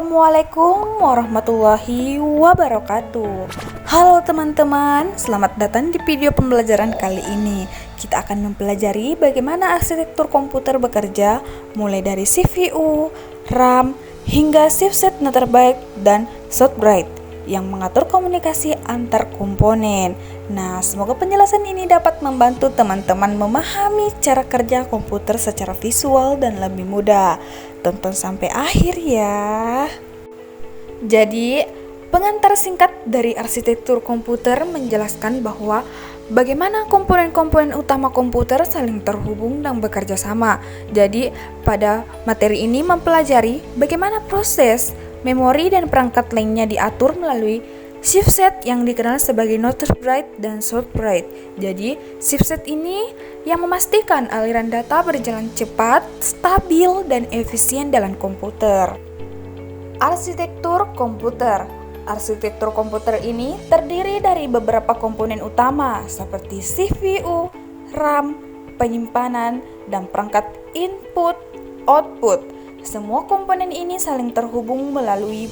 Assalamualaikum warahmatullahi wabarakatuh. Halo teman-teman, selamat datang di video pembelajaran kali ini. Kita akan mempelajari bagaimana arsitektur komputer bekerja, mulai dari CPU, RAM, hingga chipset Netherbyte dan Shortbread yang mengatur komunikasi antar komponen. Nah, semoga penjelasan ini dapat membantu teman-teman memahami cara kerja komputer secara visual dan lebih mudah. Tonton sampai akhir ya. Jadi, pengantar singkat dari arsitektur komputer menjelaskan bahwa bagaimana komponen-komponen utama komputer saling terhubung dan bekerja sama. Jadi, pada materi ini mempelajari bagaimana proses memori dan perangkat lainnya diatur melalui chipset yang dikenal sebagai Netherbyte dan Shortbread. Jadi, chipset ini yang memastikan aliran data berjalan cepat, stabil, dan efisien dalam komputer. Arsitektur komputer. Arsitektur komputer ini terdiri dari beberapa komponen utama seperti CPU, RAM, penyimpanan, dan perangkat input/output. Semua komponen ini saling terhubung melalui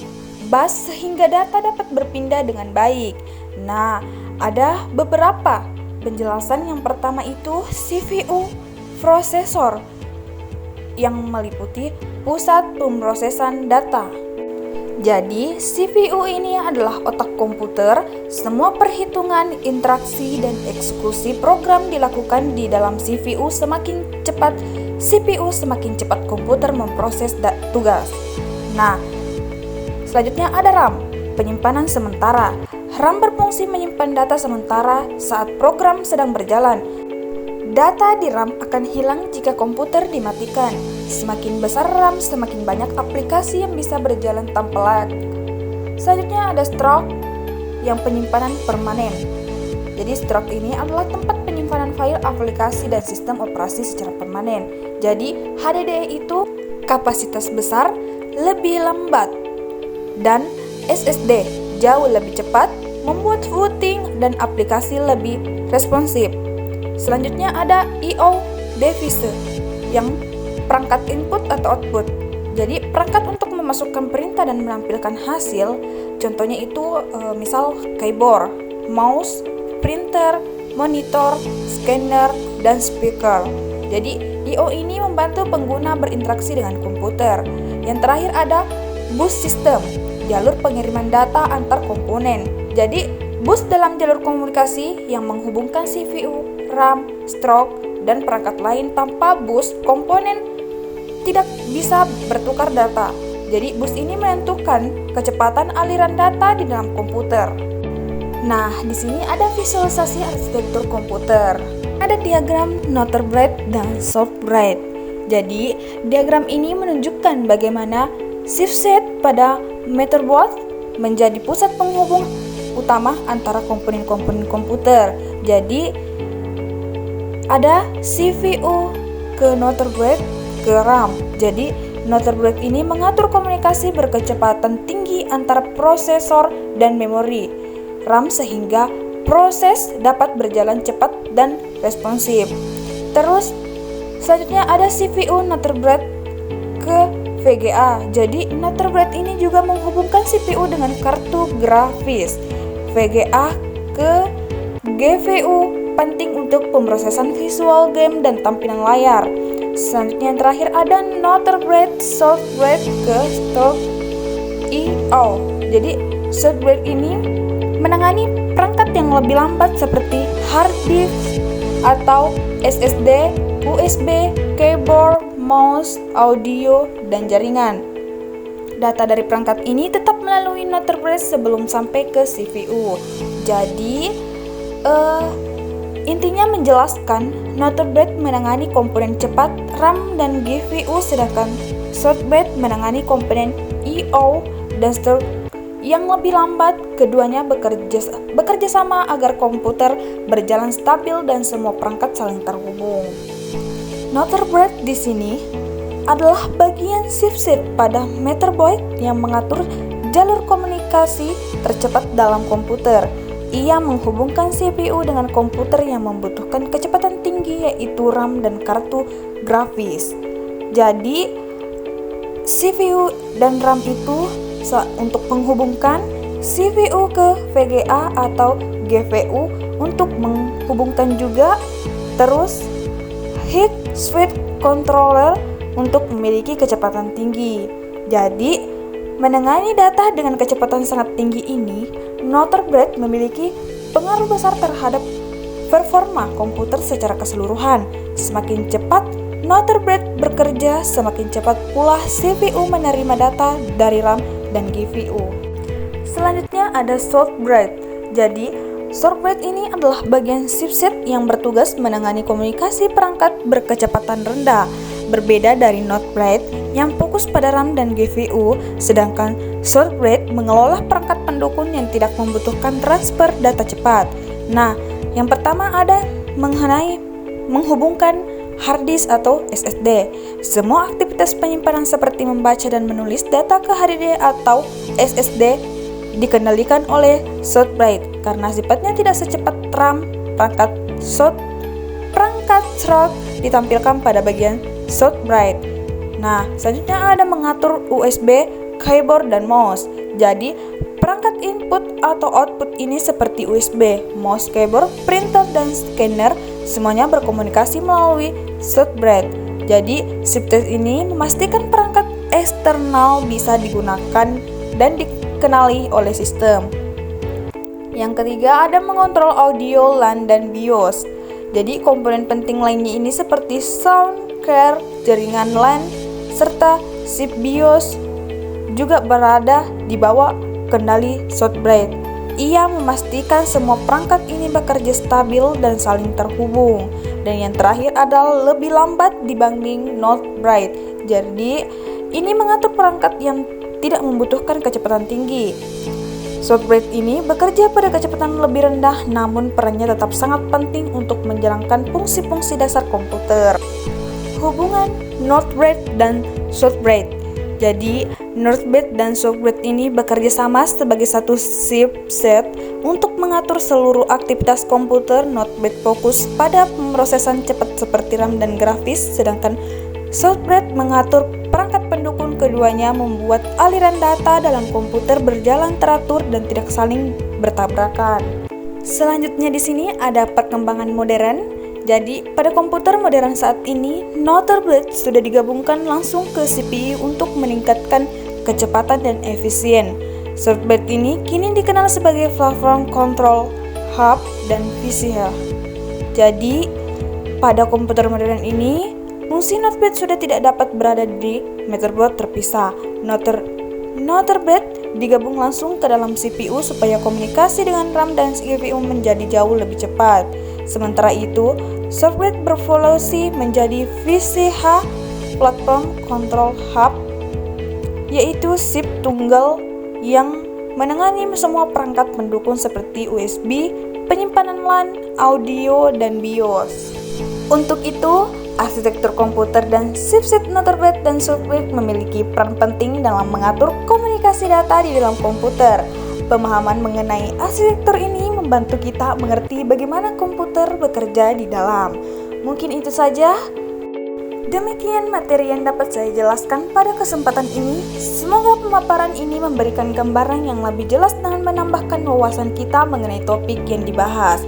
bus sehingga data dapat berpindah dengan baik. Nah, ada beberapa penjelasan. Yang pertama itu CPU, prosesor yang meliputi pusat pemrosesan data. Jadi, CPU ini adalah otak komputer. Semua perhitungan, interaksi, dan eksekusi program dilakukan di dalam CPU. Semakin cepat CPU, semakin cepat komputer memproses tugas. Nah, selanjutnya ada RAM, penyimpanan sementara. RAM berfungsi menyimpan data sementara saat program sedang berjalan. Data di RAM akan hilang jika komputer dimatikan. Semakin besar RAM, semakin banyak aplikasi yang bisa berjalan tanpa lag. Selanjutnya ada stroke, yang penyimpanan permanen. Jadi stroke ini adalah tempat penyimpanan file, aplikasi, dan sistem operasi secara permanen. Jadi HDD itu kapasitas besar, lebih lambat, dan SSD jauh lebih cepat, membuat routing dan aplikasi lebih responsif. Selanjutnya ada I/O device, yang perangkat input atau output. Jadi perangkat untuk memasukkan perintah dan menampilkan hasil. Contohnya itu misal keyboard, mouse, printer, monitor, scanner, dan speaker. Jadi I/O ini membantu pengguna berinteraksi dengan komputer. Yang terakhir ada bus system, jalur pengiriman data antar komponen. Jadi bus dalam jalur komunikasi yang menghubungkan CPU, RAM, stroke, dan perangkat lain. Tanpa bus, komponen tidak bisa bertukar data. Jadi bus ini menentukan kecepatan aliran data di dalam komputer. Nah, di sini ada visualisasi arsitektur komputer. Ada diagram Netherbyte dan Shortbread. Jadi, diagram ini menunjukkan bagaimana chipset pada motherboard menjadi pusat penghubung utama antara komponen-komponen komputer. Jadi, ada CPU ke Netherbyte ke RAM. Jadi, Netherbyte ini mengatur komunikasi berkecepatan tinggi antara prosesor dan memori RAM sehingga proses dapat berjalan cepat dan responsif. Terus selanjutnya ada CPU Netherbyte ke VGA. Jadi Netherbyte ini juga menghubungkan CPU dengan kartu grafis. VGA ke GPU penting untuk pemrosesan visual game dan tampilan layar. Selanjutnya yang terakhir ada Netherbyte Shortbread ke Stroke I/O. Jadi Shortbread ini menangani perangkat yang lebih lambat seperti hard disk atau SSD, USB, keyboard, mouse, audio, dan jaringan. Data dari perangkat ini tetap melalui Netherbyte sebelum sampai ke CPU. Jadi, intinya menjelaskan Netherbyte menangani komponen cepat RAM dan GPU, sedangkan Shortbread menangani komponen I/O dan stroke yang lebih lambat. Keduanya bekerja sama agar komputer berjalan stabil dan semua perangkat saling terhubung. Netherbyte di sini adalah bagian chipset pada motherboard yang mengatur jalur komunikasi tercepat dalam komputer. Ia menghubungkan CPU dengan komputer yang membutuhkan kecepatan tinggi, yaitu RAM dan kartu grafis. Jadi CPU dan RAM itu untuk menghubungkan CPU ke VGA atau GPU untuk menghubungkan juga. Terus heat switch controller untuk memiliki kecepatan tinggi. Jadi, menangani data dengan kecepatan sangat tinggi ini, Northern memiliki pengaruh besar terhadap performa komputer secara keseluruhan. Semakin cepat Northern bekerja, semakin cepat pula CPU menerima data dari RAM dan GPU. Selanjutnya ada shortbread. Jadi, shortbread ini adalah bagian chipset yang bertugas menangani komunikasi perangkat berkecepatan rendah. Berbeda dari Northern yang fokus pada RAM dan GPU, sedangkan shortbread mengelola perangkat pendukung yang tidak membutuhkan transfer data cepat. Nah, yang pertama ada mengenai menghubungkan hard disk atau SSD. Semua aktivitas penyimpanan seperti membaca dan menulis data ke HDD atau SSD dikendalikan oleh shortbread karena sifatnya tidak secepat RAM. Perangkat short ditampilkan pada bagian shortbread. Nah, selanjutnya ada mengatur USB, keyboard, dan mouse. Jadi, perangkat input atau output ini seperti USB, mouse, keyboard, printer, dan scanner semuanya berkomunikasi melalui shortbread. Jadi, chipset ini memastikan perangkat eksternal bisa digunakan dan dikenali oleh sistem. Yang ketiga ada mengontrol audio, LAN, dan BIOS. Jadi, komponen penting lainnya ini seperti sound card, jaringan LAN, serta chip BIOS juga berada di bawah kendali shortbread. Ia memastikan semua perangkat ini bekerja stabil dan saling terhubung. Dan yang terakhir adalah lebih lambat dibanding Northern. Jadi, ini mengatur perangkat yang tidak membutuhkan kecepatan tinggi. Shortbread ini bekerja pada kecepatan lebih rendah, namun perannya tetap sangat penting untuk menjalankan fungsi-fungsi dasar komputer. Hubungan Northern dan shortbread. Jadi, Northern dan shortbread ini bekerja sama sebagai satu chipset untuk mengatur seluruh aktivitas komputer. Northern fokus pada pemrosesan cepat seperti RAM dan grafis, sedangkan shortbread mengatur perangkat pendukung. Keduanya membuat aliran data dalam komputer berjalan teratur dan tidak saling bertabrakan. Selanjutnya di sini ada perkembangan modern. Jadi, pada komputer modern saat ini, Northern sudah digabungkan langsung ke CPU untuk meningkatkan kecepatan dan efisien. Shortbread ini kini dikenal sebagai platform control hub dan VCH. Jadi, pada komputer modern ini, fungsi Northern sudah tidak dapat berada di motherboard terpisah. Northern digabung langsung ke dalam CPU supaya komunikasi dengan RAM dan GPU menjadi jauh lebih cepat. Sementara itu, shortbread berevolusi menjadi VCH, Platform Control Hub, yaitu chip tunggal yang menangani semua perangkat pendukung seperti USB, penyimpanan LAN, audio, dan BIOS. Untuk itu, arsitektur komputer dan chipset Northern dan shortbread memiliki peran penting dalam mengatur komunikasi data di dalam komputer. Pemahaman mengenai arsitektur ini membantu kita mengerti bagaimana komputer bekerja di dalam. Mungkin itu saja. Demikian materi yang dapat saya jelaskan pada kesempatan ini. Semoga pemaparan ini memberikan gambaran yang lebih jelas dan menambahkan wawasan kita mengenai topik yang dibahas.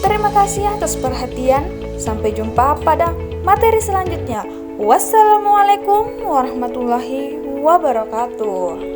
Terima kasih atas perhatian. Sampai jumpa pada materi selanjutnya. Wassalamualaikum warahmatullahi wabarakatuh.